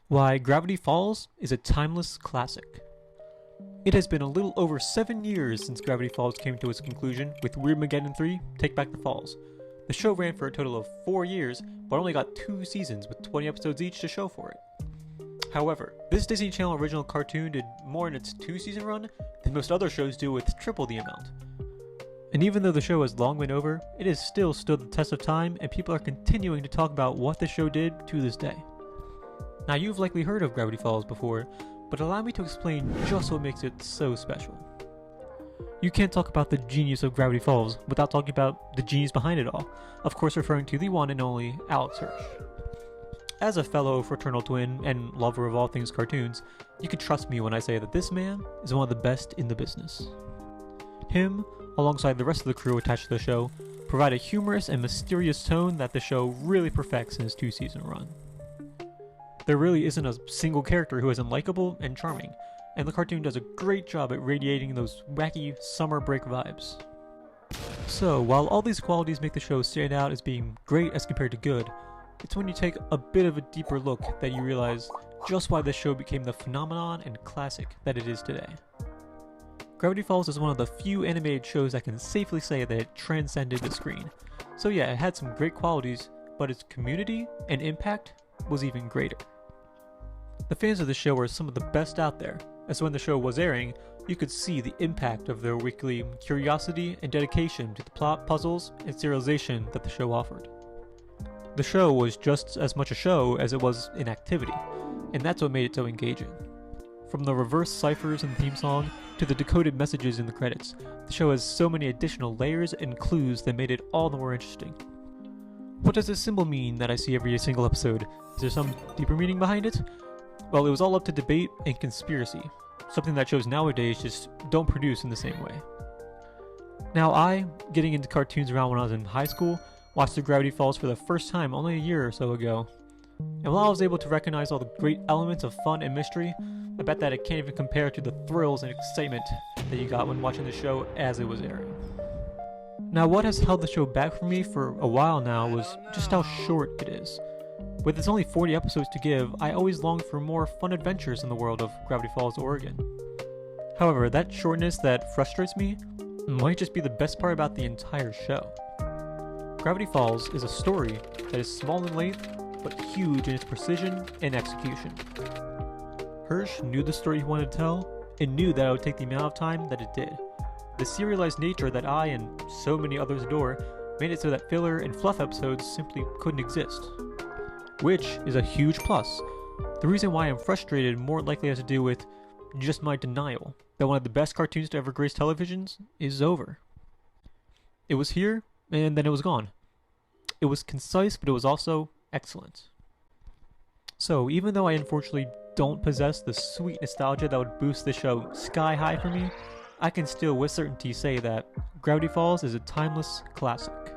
Why Gravity Falls is a timeless classic. It has been a little over 7 years since Gravity Falls came to its conclusion with Weirdmageddon 3, Take Back the Falls. The show ran for a total of 4 years, but only got 2 seasons with 20 episodes each to show for it. However, this Disney Channel original cartoon did more in its 2-season run than most other shows do with triple the amount. And even though the show has long been over, it has still stood the test of time and people are continuing to talk about what the show did to this day. Now you've likely heard of Gravity Falls before, but allow me to explain just what makes it so special. You can't talk about the genius of Gravity Falls without talking about the genius behind it all, of course referring to the one and only Alex Hirsch. As a fellow fraternal twin and lover of all things cartoons, you can trust me when I say that this man is one of the best in the business. Him, alongside the rest of the crew attached to the show, provide a humorous and mysterious tone that the show really perfects in its 2-season run. There really isn't a single character who isn't likable and charming, and the cartoon does a great job at radiating those wacky summer break vibes. So, while all these qualities make the show stand out as being great as compared to good, it's when you take a bit of a deeper look that you realize just why this show became the phenomenon and classic that it is today. Gravity Falls is one of the few animated shows that can safely say that it transcended the screen. So yeah, it had some great qualities, but its community and impact was even greater. The fans of the show are some of the best out there, as when the show was airing, you could see the impact of their weekly curiosity and dedication to the plot, puzzles, and serialization that the show offered. The show was just as much a show as it was an activity, and that's what made it so engaging. From the reverse ciphers in the theme song to the decoded messages in the credits, the show has so many additional layers and clues that made it all the more interesting. What does this symbol mean that I see every single episode? Is there some deeper meaning behind it? Well, it was all up to debate and conspiracy, something that shows nowadays just don't produce in the same way. Now I, getting into cartoons around when I was in high school, watched the Gravity Falls for the first time only a year or so ago. And while I was able to recognize all the great elements of fun and mystery, I bet that it can't even compare to the thrills and excitement that you got when watching the show as it was airing. Now what has held the show back from me for a while now was just how short it is. With its only 40 episodes to give, I always longed for more fun adventures in the world of Gravity Falls, Oregon. However, that shortness that frustrates me might just be the best part about the entire show. Gravity Falls is a story that is small in length, but huge in its precision and execution. Hirsch knew the story he wanted to tell, and knew that it would take the amount of time that it did. The serialized nature that I and so many others adore made it so that filler and fluff episodes simply couldn't exist. Which is a huge plus. The reason why I'm frustrated more likely has to do with just my denial that one of the best cartoons to ever grace televisions is over. It was here, and then it was gone. It was concise, but it was also excellent. So even though I unfortunately don't possess the sweet nostalgia that would boost the show sky high for me, I can still with certainty say that Gravity Falls is a timeless classic.